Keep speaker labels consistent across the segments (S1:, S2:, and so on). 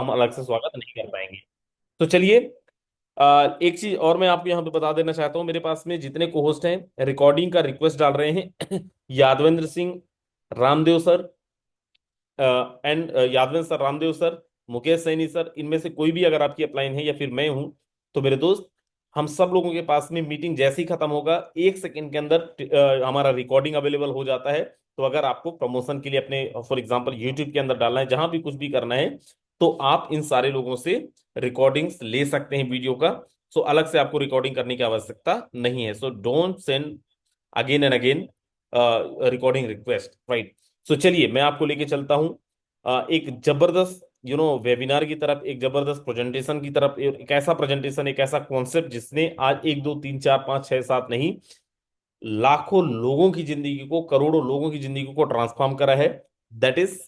S1: हम अलग से स्वागत नहीं कर पाएंगे। तो चलिए, एक चीज और मैं आपको यहाँ पे बता देना चाहता हूँ। मेरे पास में जितने को होस्ट हैं रिकॉर्डिंग का रिक्वेस्ट डाल रहे हैं Yadvendra Singh, Ramdev sir, and Yadvendra sir, Ramdev sir, Mukesh Saini sir, इनमें से कोई भी अगर आपकी अपलाइन है या फिर मैं हूं, तो मेरे दोस्त, हम सब लोगों के पास में मीटिंग जैसे ही खत्म होगा 1 सेकंड के अंदर हमारा रिकॉर्डिंग अवेलेबल हो जाता है। तो अगर आपको प्रमोशन के लिए अपने फॉर एग्जांपल यूट्यूब के अंदर डालना है, जहां भी कुछ भी करना है, तो आप इन सारे लोगों से रिकॉर्डिंग्स ले सकते हैं वीडियो का। सो अलग से आपको रिकॉर्डिंग करने की आवश्यकता नहीं है। So don't send again and again recording request, right. So चलिए, मैं आपको लेके चलता हूँ एक जबरदस्त वेबिनार की तरफ, एक जबरदस्त प्रेजेंटेशन की तरफ, एक ऐसा प्रेजेंटेशन, एक ऐसा कॉन्सेप्ट जिसने आज एक दो तीन चार पांच छह सात नहीं, लाखों लोगों की जिंदगी को, करोड़ों लोगों की जिंदगी को ट्रांसफॉर्म करा है। That is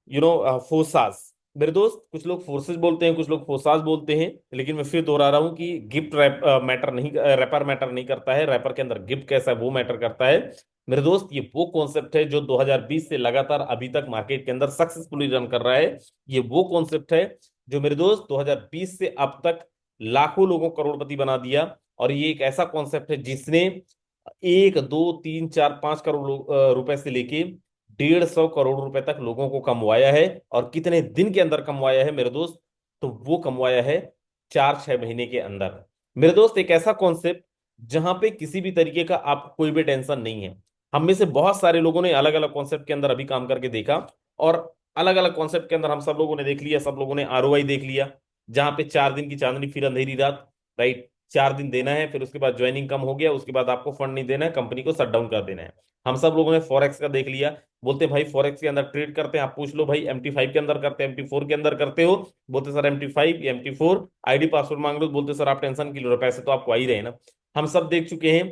S1: forces. मेरे दोस्त, कुछ लोग फोर्सेस बोलते हैं, कुछ लोग फोर्सास बोलते हैं, लेकिन मैं फिर दोहरा रहा हूं कि गिफ्ट मैटर नहीं, रैपर मैटर नहीं करता है। रैपर के अंदर गिफ्ट कैसा है वो मैटर करता है। मेरे दोस्त, ये वो कॉन्सेप्ट है जो 2020 से लगातार अभी तक मार्केट के अंदर सक्सेसफुली रन कर रहा है। ये वो कॉन्सेप्ट है जो मेरे दोस्त 2020 से अब तक लाखों लोगों को करोड़पति बना दिया। और ये एक ऐसा कॉन्सेप्ट है जिसने 1 2 3 4 5 करोड़ रुपए से लेके 150 करोड़ रुपए तक लोगों को कमवाया है। और कितने दिन के अंदर कमवाया है मेरे दोस्त? तो वो कमवाया है 4 6 महीने के अंदर। मेरे दोस्त, एक ऐसा कॉन्सेप्ट जहां पे किसी भी तरीके का आपको कोई भी टेंशन नहीं है। हम में से बहुत सारे लोगों ने अलग अलग कॉन्सेप्ट के अंदर अभी काम करके देखा, और अलग अलग कॉन्सेप्ट के अंदर हम सब लोगों ने देख लिया, सब लोगों ने आरओआई देख लिया। जहां पे 4 दिन की चांदनी फिर अंधेरी रात, राइट। 4 दिन देना है, फिर उसके बाद ज्वाइनिंग कम हो गया, उसके बाद आपको फंड नहीं देना है, कंपनी को शट डाउन कर देना है। हम सब लोगों ने फॉरेक्स का देख लिया। बोलते भाई फॉरेक्स के अंदर ट्रेड करते हैं, आप पूछ लो भाई MT5 के अंदर करते हैं, MT4 के अंदर करते हो? बोलते सर MT5 या MT4, आईडी पासवर्ड मांग लो। बोलते सर आप टेंशन क्यों ले रहे हो, पैसे तो आपको आ ही रहे हैं ना। हम सब देख चुके हैं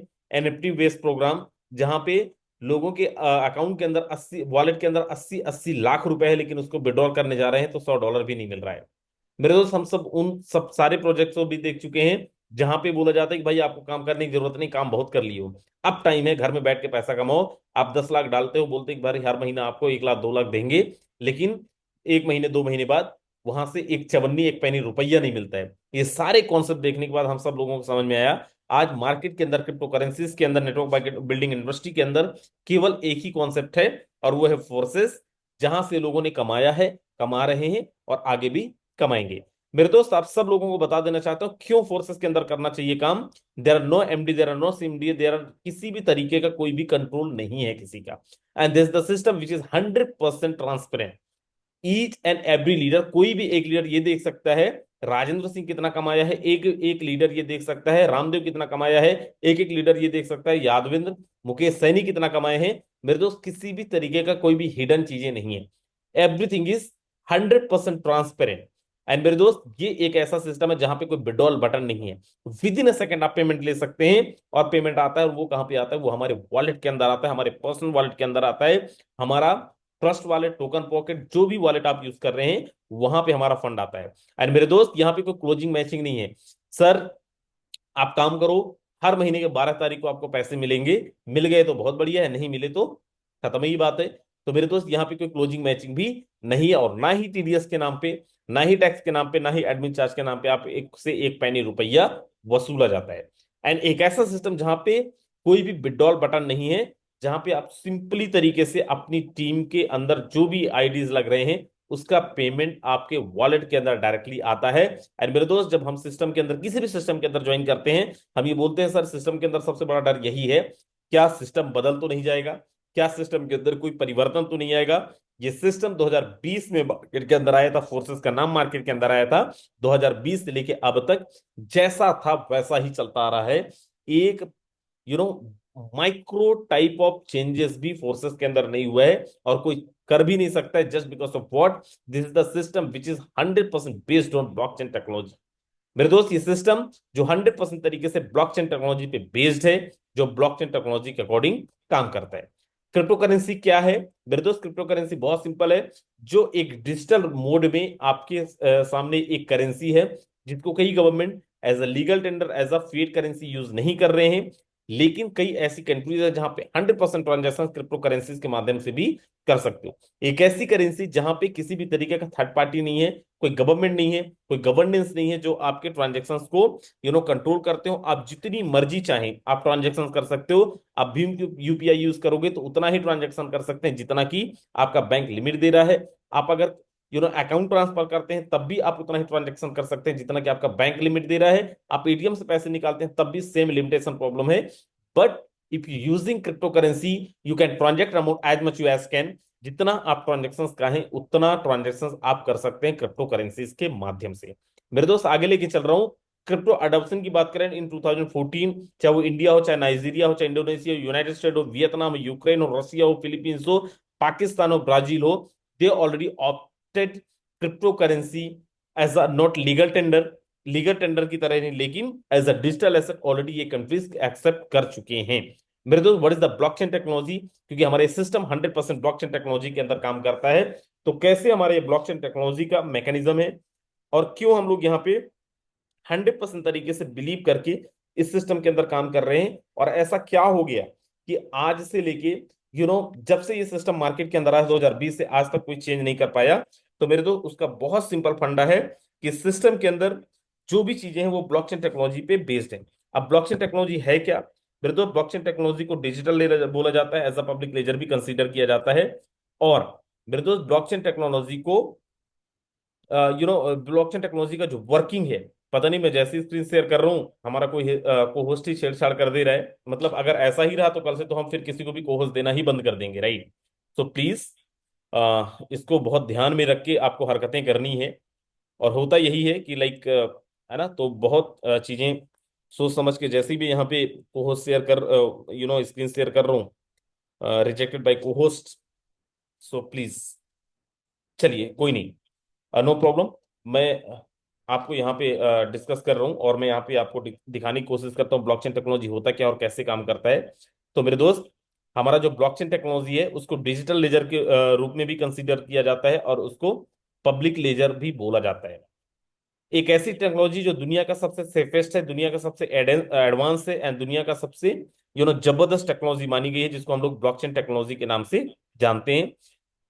S1: NFT बेस्ड प्रोग्राम, जहां पे लोगों के अकाउंट के अंदर 80, वॉलेट के अंदर 80 80 लाख रुपए है, लेकिन उसको विड्रॉल करने जा रहे हैं तो $100 भी नहीं मिल रहा है। मेरे दोस्त, हम सब उन सब सारे प्रोजेक्ट्स को भी देख चुके हैं जहां पे बोला जाता है कि भाई आपको काम करने की जरूरत नहीं, काम बहुत कर लियो, अब टाइम है घर में बैठ के पैसा कमाओ। आप 10 लाख डालते हो, बोलते हैं कि भाई हर महीना आपको 1 लाख 2 लाख देंगे, लेकिन 1 महीने 2 महीने बाद वहां से एक चवन्नी एक पैनी रुपया नहीं मिलता है। ये सारे कॉन्सेप्ट देखने के बाद हम सब लोगों को समझ में आया, आज मार्केट के अंदर, क्रिप्टो करेंसीज के अंदर, नेटवर्क मार्केट बिल्डिंग इंडस्ट्री के अंदर केवल एक ही कॉन्सेप्ट है, और वो है फोर्सेस। जहां से लोगों ने कमाया है, कमा रहे हैं, और आगे भी कमाएंगे। मेरे दोस्त, आप सब लोगों को बता देना चाहता हूं क्यों फोर्सेस के अंदर करना चाहिए काम। There are no MD, there are no CMD, there are किसी भी तरीके का कोई भी कंट्रोल नहीं है किसी का। And this the system which is 100% transparent. Each and every leader, कोई भी एक लीडर ये देख सकता है राजेंद्र सिंह कितना कमाया है, एक एक लीडर ये देख सकता है रामदेव कितना कमाया है, एक एक लीडर ये देख सकता है यादवेंद्र, मुकेश सैनी कितना कमाए हैं। मेरे दोस्त, किसी भी तरीके का कोई भी हिडन चीजें नहीं है। Everything is 100% transparent. एंड मेरे दोस्त, ये एक ऐसा सिस्टम है जहां पे कोई विड्रॉल बटन नहीं है। विद इन अ सेकंड आप पेमेंट ले सकते हैं, और पेमेंट आता है, और वो कहां पे आता है? वो हमारे वॉलेट के अंदर आता है, हमारे पर्सनल वॉलेट के अंदर आता है। हमारा ट्रस्ट वॉलेट, टोकन पॉकेट, जो भी वॉलेट आप यूज कर रहे हैं, वहां पे हमारा फंड आता है। एंड मेरे दोस्त, यहाँ पे कोई क्लोजिंग मैचिंग नहीं है। सर, आप काम करो, हर महीने के 12 तारीख को आपको पैसे मिलेंगे। मिल गए तो बहुत बढ़िया है, नहीं मिले तो खत्म ही बात है। तो मेरे दोस्त, यहाँ पे कोई क्लोजिंग मैचिंग भी नहीं है, और ना ही TDS के नाम पे, ना ही टैक्स के नाम पे, ना ही एडमिन चार्ज के नाम पे आप एक से एक पैनी रुपया वसूला जाता है। एंड एक ऐसा सिस्टम जहां पे कोई भी विड्रॉल बटन नहीं है, जहां पे आप सिंपली तरीके से अपनी टीम के अंदर जो भी आईडीज लग रहे हैं, उसका पेमेंट आपके वॉलेट के अंदर डायरेक्टली आता है। एंड मेरे दोस्त, जब हम सिस्टम के अंदर, किसी भी सिस्टम के अंदर ज्वाइन करते हैं, हम ये बोलते हैं सर सिस्टम के अंदर सबसे बड़ा डर यही है, क्या सिस्टम बदल तो नहीं जाएगा, क्या सिस्टम के अंदर कोई परिवर्तन तो नहीं आएगा। ये सिस्टम 2020 में मार्केट के अंदर आया था, फोर्सेस का नाम मार्केट के अंदर आया था। 2020 से लेके अब तक जैसा था वैसा ही चलता आ रहा है। एक you know micro type of changes भी फोर्सेस के अंदर नहीं हुआ है, और कोई कर भी नहीं सकता है। Just because of what? This is the system which is 100% based on blockchain technology. मेरे दोस्त, ये सिस्टम जो 100% तरीके से ब्लॉकचेन टेक्नोलॉजी पे बेस्ड है, जो ब्लॉकचेन टेक्नोलॉजी के अकॉर्डिंग काम करता है। क्रिप्टो करेंसी क्या है मेरे दोस्त? क्रिप्टो करेंसी बहुत सिंपल है, जो एक डिजिटल मोड में आपके सामने एक करेंसी है, जिसको कई government as a legal tender, as a fiat currency use नहीं कर रहे हैं। लेकिन कई ऐसी कंट्रीज है जहां पे 100% ट्रांजेक्शन क्रिप्टो करेंसीज के माध्यम से भी कर सकते हो। एक ऐसी करेंसी जहां पे किसी भी तरीके का थर्ड पार्टी नहीं है, कोई गवर्नमेंट नहीं है, कोई गवर्नेंस नहीं है जो आपके ट्रांजेक्शन्स को कंट्रोल करते हो। आप जितनी मर्जी चाहें आप ट्रांजेक्शन कर सकते हो। आप भीम यूपीआई यूज करोगे तो उतना ही ट्रांजेक्शन कर सकते हैं जितना कि आपका बैंक लिमिट दे रहा है। आप अगर अकाउंट ट्रांसफर करते हैं तब भी आप उतना ही ट्रांजेक्शन कर सकते हैं जितना कि आपका बैंक लिमिट दे रहा है। आप एटीएम से पैसे निकालते हैं तब भी सेम लिमिटेशन प्रॉब्लम है। But if you using crypto currency you can transact amount as much you as can. जितना आप ट्रांजेक्शन कहें उतना ट्रांजेक्शन आप कर सकते हैं क्रिप्टो करेंसीज के माध्यम से। मेरे दोस्त आगे लेके चल रहा हूं। क्रिप्टो अडॉप्शन की बात करें इन 2014, चाहे वो इंडिया हो, चाहे नाइजीरिया हो, चाहे इंडोनेशिया हो, यूनाइटेड स्टेट हो, वियतनाम हो, यूक्रेन हो, रशिया हो, फिलीपींस हो, पाकिस्तान हो, ब्राजील हो, they already opted crypto currency as a not legal tender, legal tender की तरह नहीं लेकिन as a digital asset already ये कंट्रीज एक्सेप्ट कर चुके हैं। मेरे दोस्त what is the blockchain technology, क्योंकि हमारे सिस्टम 100% ब्लॉकचेन टेक्नोलॉजी के अंदर काम करता है। तो कैसे हमारे ब्लॉकचेन टेक्नोलॉजी का मैकेनिज्म है और क्यों हम लोग यहाँ पे 100% तरीके से बिलीव करके इस सिस्टम के अंदर काम कर रहे हैं, और ऐसा क्या हो गया कि आज से लेके जब से ये सिस्टम मार्केट के अंदर आया 2020 से आज तक कोई चेंज नहीं कर पाया। तो मेरे दोस्त उसका बहुत सिंपल फंडा है कि सिस्टम के अंदर जो भी चीजें हैं वो ब्लॉकचेन टेक्नोलॉजी पे बेस्ड है। अब ब्लॉकचेन टेक्नोलॉजी है क्या? मेरे दोस्त ब्लॉकचेन टेक्नोलॉजी को डिजिटल लेजर बोला जाता है, एज अ पब्लिक लेजर भी कंसीडर किया जाता है। और मेरे दोस्त ब्लॉकचेन टेक्नोलॉजी को ब्लॉकचेन टेक्नोलॉजी का जो वर्किंग है, पता नहीं मैं जैसी स्क्रीन शेयर कर रहा हूँ हमारा कोई को होस्ट ही छेड़छाड़ कर दे रहा है। मतलब अगर ऐसा ही रहा तो कल से तो हम फिर किसी को भी को होस्ट देना ही बंद कर देंगे, राइट? तो प्लीज इसको बहुत ध्यान में रख के आपको हरकतें करनी है। और होता यही है कि लाइक है ना, तो बहुत चीजें सोच समझ के जैसे भी यहाँ पे को होस्ट शेयर कर स्क्रीन शेयर कर रहा हूँ, रिजेक्टेड बाय को होस्ट। सो प्लीज, चलिए कोई नहीं, नो प्रॉब्लम। मैं आपको यहाँ पे डिस्कस कर रहा हूँ और मैं यहाँ पे आपको दिखाने की कोशिश करता हूँ ब्लॉकचेन टेक्नोलॉजी होता क्या और कैसे काम करता है। तो मेरे दोस्त हमारा जो ब्लॉकचेन टेक्नोलॉजी है उसको डिजिटल लेजर के रूप में भी कंसीडर किया जाता है और उसको पब्लिक लेजर भी बोला जाता है। एक ऐसी टेक्नोलॉजी जो दुनिया का सबसे सेफेस्ट है, दुनिया का सबसे एडवांस है एंड दुनिया का सबसे जबरदस्त टेक्नोलॉजी मानी गई है, जिसको हम लोग ब्लॉकचेन टेक्नोलॉजी के नाम से जानते हैं।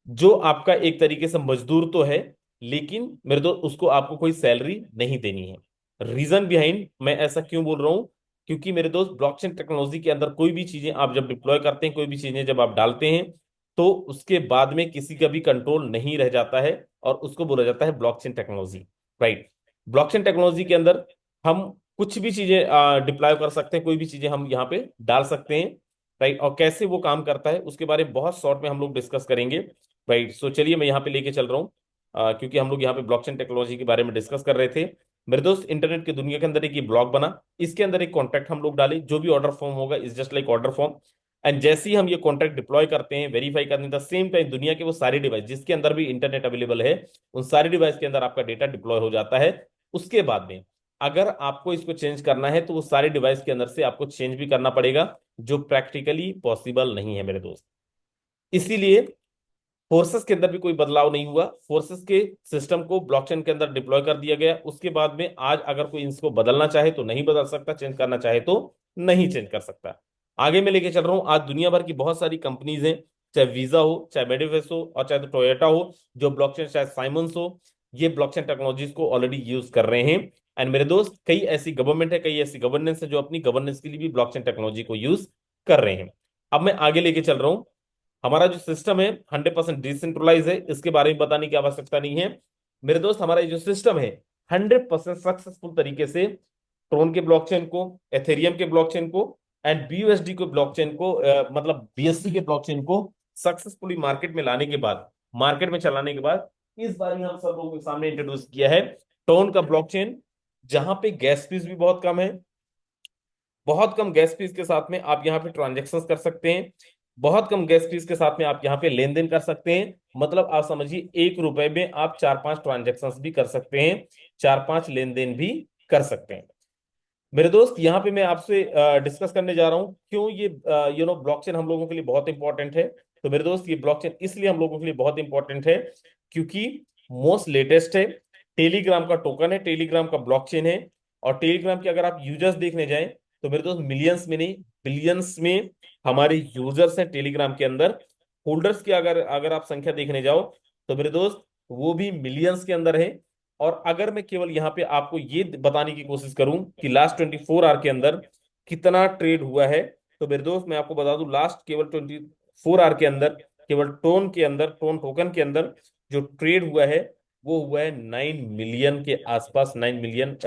S1: जो आपका एक तरीके से मजदूर तो है, लेकिन मेरे दोस्त उसको आपको कोई सैलरी नहीं देनी है। रीजन बिहाइंड मैं ऐसा क्यों बोल रहा हूं, क्योंकि मेरे दोस्त ब्लॉकचेन टेक्नोलॉजी के अंदर कोई भी चीजें आप जब डिप्लॉय करते हैं, कोई भी चीजें जब आप डालते हैं, तो उसके बाद में किसी का भी कंट्रोल नहीं रह जाता है और उसको बोला जाता है blockchain technology, right? Blockchain technology के अंदर हम कुछ भी चीजें डिप्लॉय कर सकते हैं, कोई भी चीजें हम यहाँ पे डाल सकते हैं, राइट? और कैसे वो काम करता है उसके बारे में बहुत शॉर्ट में हम लोग डिस्कस करेंगे, राइट? सो चलिए मैं यहाँ पे लेके चल रहा हूँ, क्योंकि हम लोग यहाँ पे ब्लॉकचेन टेक्नोलॉजी के बारे में डिस्कस कर रहे थे। मेरे दोस्त इंटरनेट की दुनिया के अंदर एक ये ब्लॉग बना, इसके अंदर एक कॉन्ट्रैक्ट हम लोग डाले, जो भी ऑर्डर फॉर्म होगा is just like order form. And जैसे ही हम ये कॉन्ट्रैक्ट डिप्लॉय करते हैं, वेरीफाई करने द सेम टाइम दुनिया के वो सारे डिवाइस जिसके अंदर भी इंटरनेट अवेलेबल है, उन सारे डिवाइस के अंदर आपका डेटा डिप्लॉय हो जाता है। उसके बाद में अगर आपको इसको चेंज करना है तो वो सारे डिवाइस के अंदर से आपको चेंज भी करना पड़ेगा, जो प्रैक्टिकली पॉसिबल नहीं है मेरे दोस्त। इसीलिए फोर्सेस के अंदर भी कोई बदलाव नहीं हुआ, फोर्सेस के सिस्टम को ब्लॉकचेन के अंदर डिप्लॉय कर दिया गया। उसके बाद में आज अगर कोई इसको बदलना चाहे तो नहीं बदल सकता, चेंज करना चाहे तो नहीं चेंज कर सकता। आगे मैं लेके चल रहा हूं, आज दुनिया भर की बहुत सारी कंपनीज हैं, चाहे वीजा हो, चाहे मेडिवेस हो, और चाहे तो टोयोटा हो, जो ब्लॉकचेन, चाहे साइमंस हो, ये ब्लॉकचेन टेक्नोलॉजीज को ऑलरेडी यूज कर रहे हैं। एंड मेरे दोस्त कई ऐसी गवर्नमेंट है, कई ऐसी गवर्नेंस है जो अपनी गवर्नेंस के लिए भी ब्लॉकचेन टेक्नोलॉजी को यूज कर रहे हैं। अब मैं आगे लेके चल रहा हूं। हमारा जो सिस्टम है 100% डिसेंट्रलाइज है, इसके बारे में बताने की आवश्यकता नहीं है। मेरे दोस्त हमारा ये जो सिस्टम है 100% सक्सेसफुल तरीके से ट्रोन के ब्लॉकचेन को, एथेरियम के ब्लॉकचेन को एंड बीयूएसडी के ब्लॉकचेन को, मतलब बीएससी के ब्लॉकचेन को सक्सेसफुली मार्केट में लाने के बाद, मार्केट में चलाने के बाद, इस बार हम सब लोगों के सामने इंट्रोड्यूस किया है ट्रोन का ब्लॉकचेन, जहां पे गैस फीस भी बहुत कम है। बहुत कम गैस फीस के साथ में आप यहाँ पे ट्रांजेक्शन कर सकते हैं, बहुत कम गैस फीस के साथ में आप यहाँ पे लेन देन कर सकते हैं। मतलब आप समझिए 1 रुपए में आप 4-5 ट्रांजेक्शन भी कर सकते हैं, 4-5 लेन देन भी कर सकते हैं। मेरे दोस्त यहाँ पे मैं आपसे डिस्कस करने जा रहा हूँ क्यों ये ब्लॉकचेन हम लोगों के लिए बहुत इंपॉर्टेंट है। तो मेरे दोस्त ये ब्लॉकचेन इसलिए हम लोगों के लिए बहुत इंपॉर्टेंट है क्योंकि मोस्ट लेटेस्ट है, टेलीग्राम का टोकन है, टेलीग्राम का ब्लॉकचेन है। और टेलीग्राम के अगर आप यूजर्स देखने जाएं तो मेरे दोस्त मिलियंस में नहीं, बिलियंस में हमारे यूजर्स हैं टेलीग्राम के अंदर। होल्डर्स की अगर अगर आप संख्या देखने जाओ तो मेरे दोस्त वो भी मिलियंस के अंदर है। और अगर मैं केवल यहाँ पे आपको ये बताने की कोशिश करूं कि लास्ट 24 आवर के अंदर कितना ट्रेड हुआ है, तो मेरे दोस्त मैं आपको बता दूं लास्ट केवल 24 आवर के अंदर केवल टोन के अंदर, टोन टोकन के अंदर जो ट्रेड हुआ है वो हुआ है 9 मिलियन के आसपास, 9 मिलियन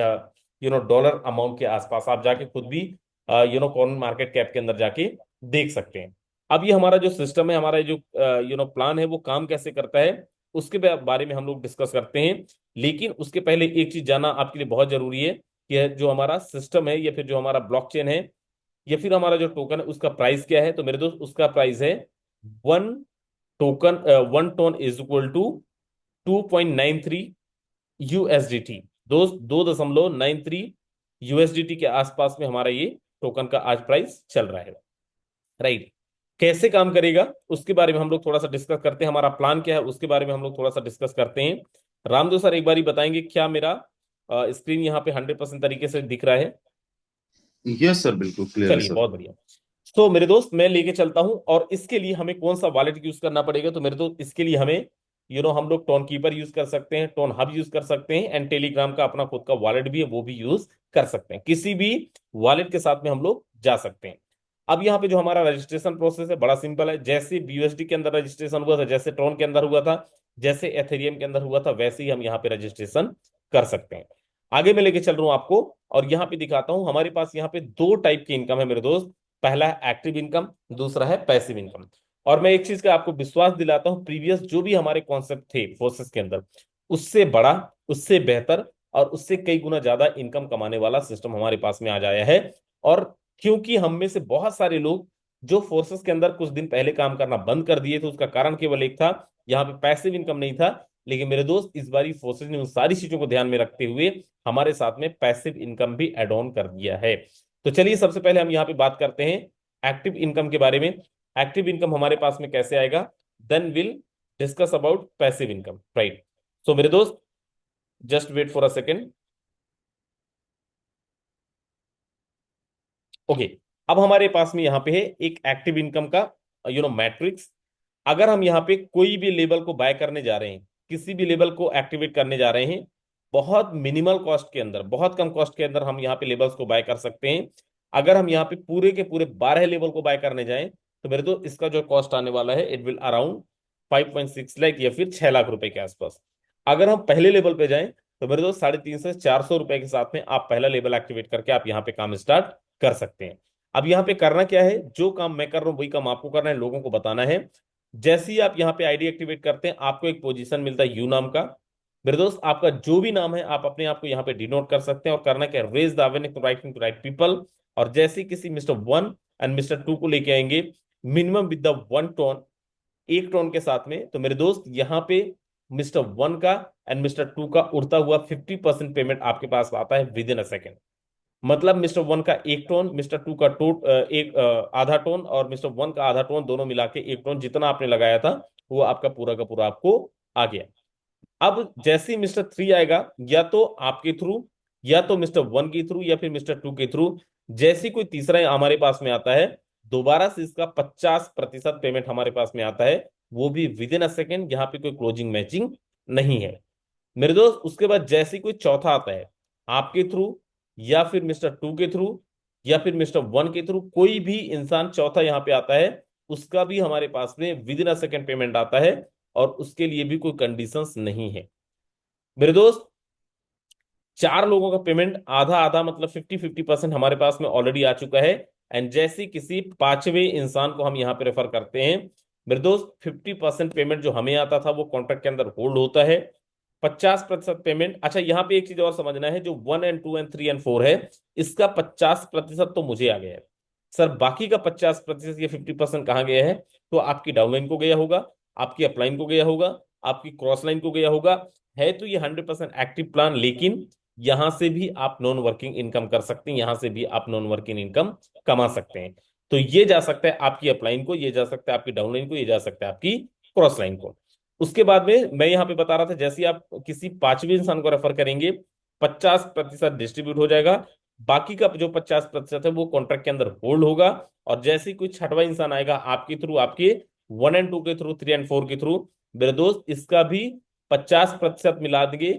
S1: डॉलर अमाउंट के आसपास। आप जाके खुद भी कॉइन मार्केट कैप के अंदर जाके देख सकते हैं। अब ये हमारा जो सिस्टम है, हमारा जो प्लान है, वो काम कैसे करता है उसके बारे में हम लोग डिस्कस करते हैं। लेकिन उसके पहले एक चीज जानना आपके लिए बहुत जरूरी है कि जो हमारा सिस्टम है या फिर जो हमारा ब्लॉकचेन है या फिर हमारा जो टोकन है उसका प्राइस क्या है। तो मेरे दोस्त उसका प्राइस है one token, 1 ton is equal to 2.93 USDT। दोस्त 2.93 USDT के आसपास में हमारा ये टोकन का आज प्राइस चल रहा है। राइट। कैसे काम करेगा उसके बारे में हम लोग थोड़ा सा डिस्कस करते हैं, हमारा प्लान क्या है उसके बारे में हम लोग थोड़ा सा डिस्कस करते हैं। रामदेव सर एक बार बताएंगे क्या मेरा स्क्रीन यहाँ पे 100% तरीके से दिख रहा है?
S2: यस सर, बिल्कुल क्लियर है
S1: चलिए
S2: सर।
S1: बहुत बढ़िया। तो मेरे दोस्त मैं लेके चलता हूं, और इसके लिए हमें कौन सा वॉलेट यूज करना पड़ेगा। तो मेरे दोस्त इसके लिए हमें हम लोग टोन कीपर यूज कर सकते हैं, टोन हब यूज कर सकते हैं, एंड टेलीग्राम का अपना खुद का वॉलेट भी है वो भी यूज कर सकते हैं। किसी भी वॉलेट के साथ में हम लोग जा सकते हैं। अब यहाँ पे जो हमारा रजिस्ट्रेशन प्रोसेस है बड़ा सिंपल है। जैसे BUSD के अंदर रजिस्ट्रेशन हुआ था, जैसे ट्रोन के अंदर हुआ था, जैसे एथेरियम के अंदर हुआ था, वैसे ही हम यहाँ पे रजिस्ट्रेशन कर सकते हैं। आगे मैं लेके चल रहा हूं आपको, और यहाँ पे दिखाता हूं हमारे पास यहाँ पे दो टाइप की इनकम है मेरे दोस्त। पहला है एक्टिव इनकम, दूसरा है पैसिव इनकम। और मैं एक चीज का आपको विश्वास दिलाता हूं, प्रीवियस जो भी हमारे कॉन्सेप्ट थे फोर्सेस के अंदर, उससे बड़ा, उससे बेहतर और उससे कई गुना ज्यादा इनकम कमाने वाला सिस्टम हमारे पास में आ जाया है। और क्योंकि हम में से बहुत सारे लोग जो फोर्सेस के अंदर कुछ दिन पहले काम करना बंद कर दिए थे, उसका कारण केवल एक था, यहाँ पे पैसिव इनकम नहीं था। लेकिन मेरे दोस्त इस बारी फोर्सेस ने उन सारी चीजों को ध्यान में रखते हुए हमारे साथ में पैसिव इनकम भी एड ऑन कर दिया है। तो चलिए सबसे पहले हम यहाँ पे बात करते हैं एक्टिव इनकम के बारे में। एक्टिव इनकम हमारे पास में कैसे आएगा, then will discuss about passive income. Right. So मेरे दोस्त just wait for a second. Okay. अब हमारे पास में यहाँ पे है एक एक्टिव इनकम का मैट्रिक्स। अगर हम यहाँ पे कोई भी लेवल को बाय करने जा रहे हैं, किसी भी लेवल को एक्टिवेट करने जा रहे हैं, बहुत मिनिमल कॉस्ट के अंदर, बहुत कम कॉस्ट के अंदर हम यहाँ पे लेवल्स को बाय कर सकते हैं। अगर हम यहाँ पे पूरे के पूरे 12 लेवल को बाय करने जाएं तो मेरे तो इसका जो कॉस्ट आने वाला है इट विल अराउंड 5.6 लाख या फिर 6 लाख रुपए के आसपास। अगर हम पहले लेवल पे जाएं तो मेरे दोस्त 350 से 400 रुपए के साथ में आप पहला लेवल एक्टिवेट करके आप यहाँ पे काम स्टार्ट कर सकते हैं। अब यहाँ पे करना क्या है, जो काम मैं कर रहा हूँ वही काम आपको करना है, लोगों को बताना है। जैसे ही आप यहाँ पे आईडी एक्टिवेट करते हैं आपको एक पोजीशन मिलता है यू नाम का। मेरे दोस्त आपका जो भी नाम है आप अपने आप को यहाँ पे डिनोट कर सकते हैं, और करना क्या, raise the awareness to right people. और जैसे ही किसी मिस्टर 1 एंड मिस्टर 2 को लेके आएंगे मिनिमम विद द 1 टोन, एक टोन के साथ में, तो मेरे दोस्त यहाँ पे मिस्टर 1 का एंड मिस्टर 2 का उड़ता हुआ 50% पेमेंट आपके पास आता है विद इन अ सेकेंड। मतलब मिस्टर 1 का एक टोन, मिस्टर 2 का आधा टोन, और मिस्टर 1 का आधा टोन, दोनों मिला के एक टोन जितना आपने लगाया था वो आपका पूरा का पूरा आपको आ गया। अब जैसे ही मिस्टर 3 आएगा, या तो आपके थ्रू, या तो मिस्टर 1 के थ्रू, या फिर मिस्टर 2 के थ्रू, जैसे ही कोई तीसरा हमारे पास में आता है दोबारा से इसका 50% पेमेंट हमारे पास में आता है, वो भी विद इन अ सेकेंड। यहाँ पे कोई क्लोजिंग मैचिंग नहीं है मेरे दोस्त। उसके बाद जैसे ही कोई चौथा आता है आपके थ्रू, या फिर मिस्टर 2 के थ्रू, या फिर मिस्टर 1 के थ्रू, कोई भी इंसान चौथा यहाँ पे आता है, उसका भी हमारे पास में with in a second payment आता है, और उसके लिए भी कोई कंडीशंस नहीं है मेरे दोस्त। चार लोगों का पेमेंट आधा आधा, मतलब 50-50% हमारे पास में ऑलरेडी आ चुका है। एंड जैसे किसी पांचवें इंसान को हम यहाँ पे रेफर करते हैं मेरे दोस्त, 50% पेमेंट जो हमें आता था वो कॉन्ट्रैक्ट के अंदर होल्ड होता है। 50% पेमेंट, अच्छा यहाँ पे एक चीज और समझना है, जो 1 and 2 and 3 and 4 है, इसका 50% तो मुझे आ गया है। सर बाकी का 50% या 50% कहाँ गया है? तो आपकी डाउनलाइन को गया होगा, आपकी अपलाइन को गया होगा, आपकी क्रॉस लाइन को गया होगा। है तो ये 100% एक्टिव प्लान, लेकिन यहां से भी आप नॉन वर्किंग इनकम कर सकते हैं, यहां से भी आप नॉन वर्किंग इनकम कमा सकते हैं। तो ये जा सकता है आपकी अपलाइन को, ये जा सकता है आपकी डाउनलाइन को, ये जा सकता है आपकी क्रॉस लाइन को। उसके बाद में मैं यहाँ पे बता रहा था, जैसे ही आप किसी पांचवें इंसान को रेफर करेंगे 50% डिस्ट्रीब्यूट हो जाएगा। बाकी का जो 50% है वो कॉन्ट्रैक्ट के अंदर होल्ड होगा। और जैसे ही कोई छठवां इंसान आएगा आपके थ्रू, आपके 1 और 2 के थ्रू, 3 और 4 के थ्रू, मेरे दोस्त इसका भी 50% मिला देंगे।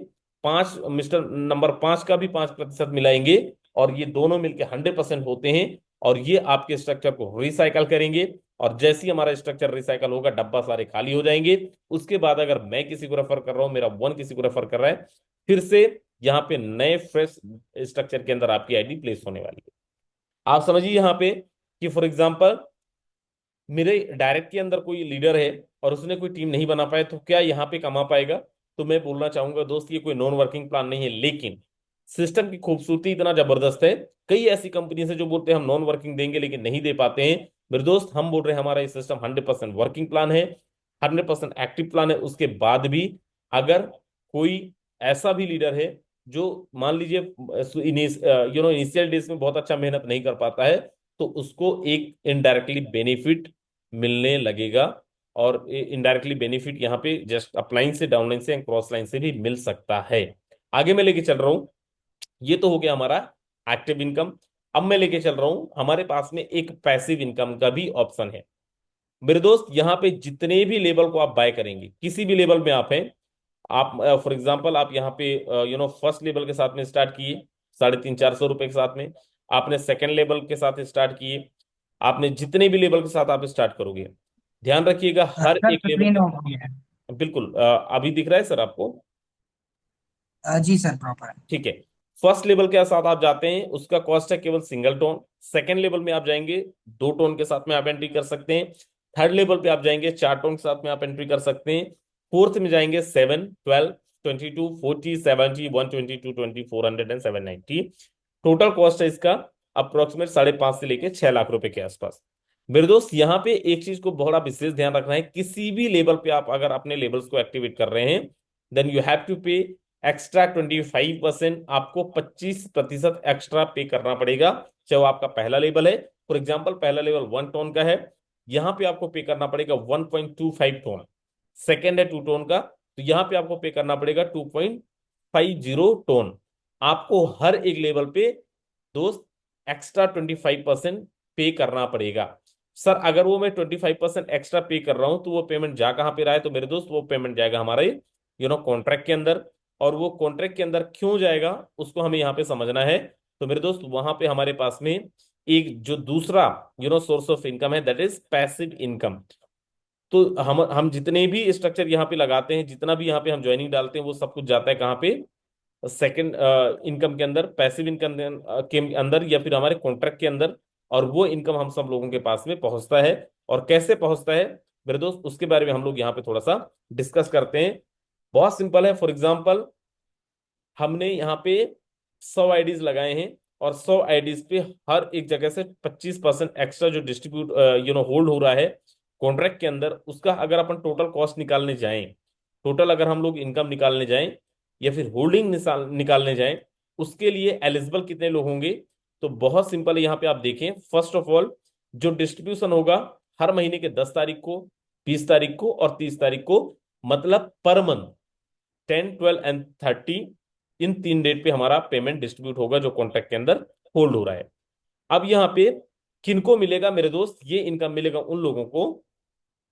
S1: पांच मिस्टर नंबर 5 का भी 5% मिलाएंगे, और ये दोनों मिलके 100% होते हैं। और ये आपके स्ट्रक्चर को रिसाइकल करेंगे। और जैसे ही हमारा स्ट्रक्चर रिसाइकल होगा, डब्बा सारे खाली हो जाएंगे। उसके बाद अगर मैं किसी को रेफर कर रहा हूं, मेरा वन किसी को रेफर कर रहा है, फिर से यहाँ पे नए फ्रेश स्ट्रक्चर के अंदर आपकी आईडी प्लेस होने वाली है। आप समझिए यहाँ पे कि फॉर एग्जांपल मेरे डायरेक्ट के अंदर कोई लीडर है और उसने कोई टीम नहीं बना पाया, तो क्या यहाँ पे कमा पाएगा? तो मैं बोलना चाहूंगा दोस्त, ये कोई नॉन वर्किंग प्लान नहीं है, लेकिन सिस्टम की खूबसूरती इतना जबरदस्त है। कई ऐसी कंपनीज है जो बोलते हैं हम नॉन वर्किंग देंगे लेकिन नहीं दे पाते हैं। मेरे दोस्त हम बोल रहे हैं हमारा ये सिस्टम 100% वर्किंग प्लान है, 100% एक्टिव प्लान है। उसके बाद भी अगर कोई ऐसा भी लीडर है जो मान लीजिए इनिशियल डेज में बहुत अच्छा मेहनत नहीं कर पाता है, तो उसको एक इनडायरेक्टली बेनिफिट मिलने लगेगा। और इनडायरेक्टली बेनिफिट यहाँ पे जस्ट अपलाइन से, डाउनलाइन से, क्रॉस लाइन से भी मिल सकता है। आगे मैं लेके चल रहा हूं, ये तो हो गया हमारा एक्टिव इनकम। अब मैं लेके चल रहा हूं, हमारे पास में एक पैसिव इनकम का भी ऑप्शन है। मेरे दोस्त यहाँ पे जितने भी लेवल को आप बाय करेंगे, किसी भी लेवल में आप हैं, आप फॉर एग्जांपल आप यहाँ पे फर्स्ट लेवल के साथ में स्टार्ट किए 350-400 रुपए के साथ में, आपने सेकंड लेवल के साथ स्टार्ट किए, आपने जितने भी लेवल के साथ आप स्टार्ट करोगे, ध्यान रखिएगा हर
S3: सर
S1: एक लेवल
S3: स्क्रीन
S1: के
S3: ऑफ हो गया
S1: साथ। बिल्कुल अभी दिख रहा है सर आपको?
S3: है। जी सर, प्रॉपर है।
S1: ठीक है। फर्स्ट लेवल के साथ आप जाते हैं, उसका कॉस्ट है केवल सिंगल टोन। सेकंड लेवल में आप जाएंगे, 2 टोन के साथ में आप एंट्री कर सकते हैं। थर्ड लेवल पे आप जाएंगे, 4 टोन के साथ में आप एंट्री कर सकते हैं। फोर्थ में जाएंगे 7, 12, 22, 40, 70, 120, 220, 400 एंड 790। टोटल कॉस्ट है इसका अप्रोक्सीमेट 5.5 से लेके 6 लाख रुपए के आसपास। मेरे दोस्त यहाँ पे एक चीज को बड़ा विशेष ध्यान रखना है, किसी भी लेवल पे आप अगर अपने लेवल्स को एक्टिवेट कर रहे हैं, देन यू हैव टू पे एक्स्ट्रा 25%। आपको 25% एक्स्ट्रा पे करना पड़ेगा, चाहे वो आपका पहला लेवल है। फॉर एग्जाम्पल पहला लेवल 1 टोन का है, यहां पे आपको पे करना पड़ेगा 1.25 टोन। सेकेंड है 2 टोन का, तो यहां पे आपको पे करना पड़ेगा 2.50 टोन। आपको हर एक लेवल पे दोस्त एक्स्ट्रा 25% पे करना पड़ेगा। सर अगर वो मैं 25% एक्स्ट्रा पे कर रहा हूं, तो वो पेमेंट जा कहां पे रहा है? तो मेरे दोस्त वो पेमेंट जाएगा हमारे कॉन्ट्रैक्ट के अंदर। और वो कॉन्ट्रैक्ट के अंदर क्यों जाएगा, उसको हमें यहाँ पे समझना है। तो मेरे दोस्त वहां पे हमारे पास में एक जो दूसरा सोर्स ऑफ इनकम है, दैट इज पैसिव इनकम। तो हम जितने भी स्ट्रक्चर यहाँ पे लगाते हैं, जितना भी यहाँ पे हम ज्वाइनिंग डालते हैं, वो सब कुछ जाता है कहाँ पे? सेकंड इनकम के अंदर, पैसिव इनकम के अंदर, या फिर हमारे कॉन्ट्रैक्ट के अंदर। और वो इनकम हम सब लोगों के पास में पहुंचता है। और कैसे पहुंचता है मेरे दोस्त, उसके बारे में हम लोग यहाँ पे थोड़ा सा डिस्कस करते हैं। बहुत सिंपल है। फॉर एग्जाम्पल हमने यहाँ पे 100 आईडीज लगाए हैं, और 100 आईडीज पे हर एक जगह से 25% एक्स्ट्रा जो डिस्ट्रीब्यूट होल्ड हो रहा है कॉन्ट्रैक्ट के अंदर, उसका अगर अपन टोटल कॉस्ट निकालने जाएं, टोटल अगर हम लोग इनकम निकालने जाएं, या फिर होल्डिंग निकालने जाएं, उसके लिए एलिजिबल कितने लोग होंगे? तो बहुत सिंपल है, यहाँ पे आप देखें, फर्स्ट ऑफ ऑल जो डिस्ट्रीब्यूशन होगा हर महीने के 10 तारीख को, 20 तारीख को और 30 तारीख को, मतलब per month 10, 12 and 30, in 3 date पे हमारा पेमेंट डिस्ट्रीब्यूट होगा जो कॉन्ट्रैक्ट के अंदर होल्ड हो रहा है। अब यहाँ पे किनको मिलेगा मेरे दोस्त? ये इनकम मिलेगा उन लोगों को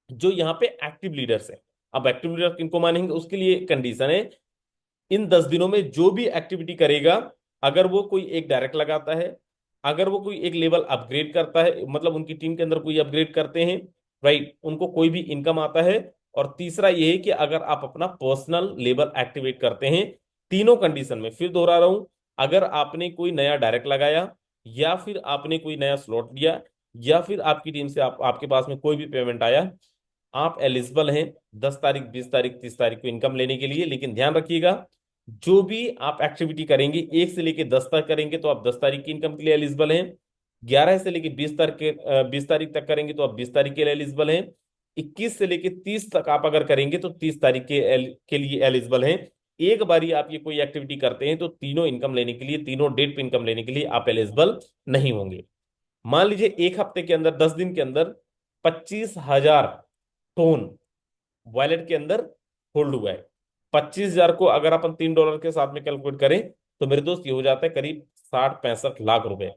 S1: जो यहाँ पे एक्टिव लीडर्स हैं। अब एक्टिव लीडर किनको मानेंगे, उसके लिए कंडीशन है, इन 10 दिनों में जो भी एक्टिविटी करेगा, अगर वो कोई एक डायरेक्ट लगाता है, अगर वो कोई एक लेवल अपग्रेड करता है, मतलब उनकी टीम के अंदर कोई अपग्रेड करते हैं, राइट, उनको कोई भी इनकम आता है। और तीसरा ये है कि अगर आप अपना पर्सनल लेवल एक्टिवेट करते हैं। तीनों कंडीशन में फिर दोहरा रहा हूं, अगर आपने कोई नया डायरेक्ट लगाया, या फिर आपने कोई नया स्लॉट लिया, या फिर आपकी टीम से आपके पास में कोई भी पेमेंट आया, आप एलिजिबल हैं 10 तारीख, 20 तारीख, 30 तारीख को इनकम लेने के लिए। लेकिन ध्यान रखिएगा, जो भी आप एक्टिविटी करेंगे 1 से लेके 10 तक करेंगे तो आप 10 तारीख की इनकम के लिए एलिजिबल हैं। 11 से लेके 20 तारीख तक करेंगे तो आप 20 तारीख के लिए एलिजिबल हैं। 21 से लेके 30 तक आप अगर करेंगे तो 30 तारीख के लिए एलिजिबल हैं। एक बारी आप ये कोई एक्टिविटी करते हैं तो तीनों इनकम लेने के लिए, तीनों डेट पे इनकम लेने के लिए आप एलिजिबल नहीं होंगे। मान लीजिए एक हफ्ते के अंदर, 10 दिन के अंदर 25,000 टोन वॉलेट के अंदर होल्ड हुआ है। 25,000 को अगर अपन $3 के साथ में कैलकुलेट करें, तो मेरे दोस्त ये हो जाता है करीब 60-65 लाख रुपए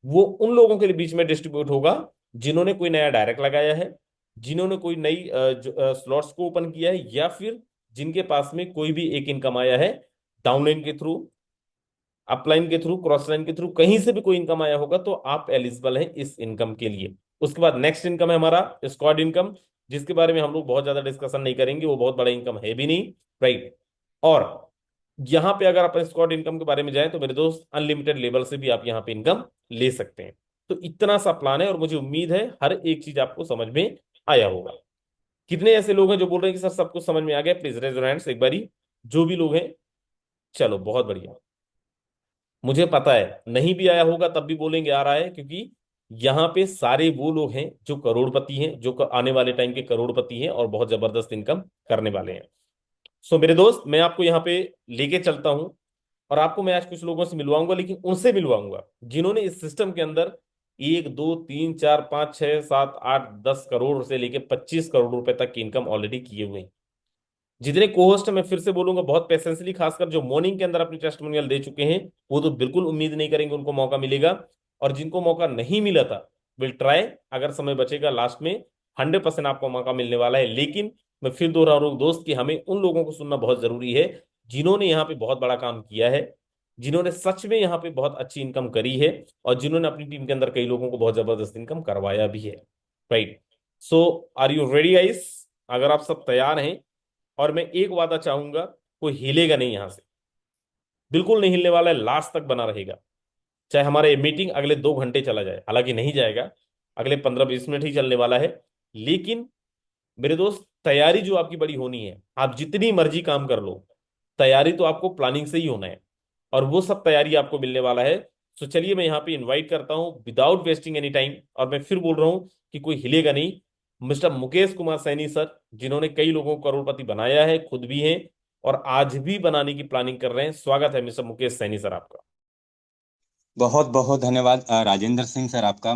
S1: वो उन लोगों के बीच में डिस्ट्रीब्यूट होगा जिन्होंने कोई नया डायरेक्ट लगाया है, जिन्होंने कोई नई स्लॉट्स को ओपन किया है, या फिर जिनके पास में कोई भी एक इनकम आया है डाउनलाइन के थ्रू, अपलाइन के थ्रू, क्रॉस लाइन के थ्रू, कहीं से भी कोई इनकम आया होगा तो आप एलिजिबल हैं इस इनकम के लिए। उसके बाद नेक्स्ट इनकम है हमारा स्क्वाड इनकम, जिसके बारे में हम लोग बहुत ज्यादा डिस्कशन नहीं करेंगे, वो बहुत बड़ा इनकम है भी नहीं, राइट। और यहाँ पे अगर आप स्क्वाड इनकम के बारे में जाएं तो मेरे दोस्त अनलिमिटेड लेवल से भी आप यहाँ पे इनकम ले सकते हैं। तो इतना सा प्लान है और मुझे उम्मीद है हर एक चीज आपको समझ में आया होगा। कितने ऐसे लोग हैं जो बोल रहे हैं कि सर सब कुछ समझ में आ गया? प्लीज रेज योर हैंड्स एक बारी, जो भी लोग हैं। चलो बहुत बढ़िया। मुझे पता है नहीं भी आया होगा तब भी बोलेंगे आ रहा है, क्योंकि यहाँ पे सारे वो लोग हैं जो करोड़पति हैं, जो आने वाले टाइम के करोड़पति हैं और बहुत जबरदस्त इनकम करने वाले हैं। सो मेरे दोस्त, मैं आपको यहाँ पे लेके चलता हूँ और आपको मैं आज कुछ लोगों से मिलवाऊंगा, लेकिन उनसे मिलवाऊंगा जिन्होंने इस सिस्टम के अंदर 1 2 3 4 5 6 7 8 10 करोड़ से लेके 25 करोड़ रुपए तक की इनकम ऑलरेडी किए हुए हैं। जितने कोहोस्ट मैं फिर से बोलूंगा बहुत पेशेंसली, खासकर जो मॉर्निंग के अंदर अपनी टेस्टिमोनियल दे चुके हैं, वो तो बिल्कुल उम्मीद नहीं करेंगे उनको मौका मिलेगा। और जिनको मौका नहीं मिला था विल ट्राई, अगर समय बचेगा लास्ट में 100% आपको मौका मिलने वाला है। लेकिन मैं फिर दोहरा रहा हूं दोस्त कि हमें उन लोगों को सुनना बहुत जरूरी है जिन्होंने यहाँ पे बहुत बड़ा काम किया है, जिन्होंने सच में यहाँ पे बहुत अच्छी इनकम करी है, और जिन्होंने अपनी टीम के अंदर कई लोगों को बहुत जबरदस्त इनकम करवाया भी है, right. So are you ready guys? अगर आप सब तैयार हैं, और मैं एक वादा चाहूंगा, कोई हिलेगा नहीं यहां से, बिल्कुल नहीं हिलने वाला है, लास्ट तक बना रहेगा। चाहे हमारा ये मीटिंग अगले 2 घंटे चला जाए, हालांकि नहीं जाएगा, अगले 15-20 मिनट ही चलने वाला है। लेकिन मेरे दोस्त, तैयारी जो आपकी बड़ी होनी है, आप जितनी मर्जी काम कर लो, तैयारी तो आपको प्लानिंग से ही होना है, और वो सब तैयारी आपको मिलने वाला है। तो चलिए मैं यहाँ पे इनवाइट करता हूँ विदाउट वेस्टिंग एनी टाइम, और मैं फिर बोल रहा हूँ कि कोई हिलेगा नहीं, मिस्टर मुकेश कुमार सैनी सर, जिन्होंने कई लोगों को करोड़पति बनाया है, खुद भी हैं और आज भी बनाने की प्लानिंग कर रहे हैं। स्वागत है मिस्टर मुकेश सैनी सर आपका।
S4: बहुत बहुत धन्यवाद राजेंद्र सिंह सर आपका।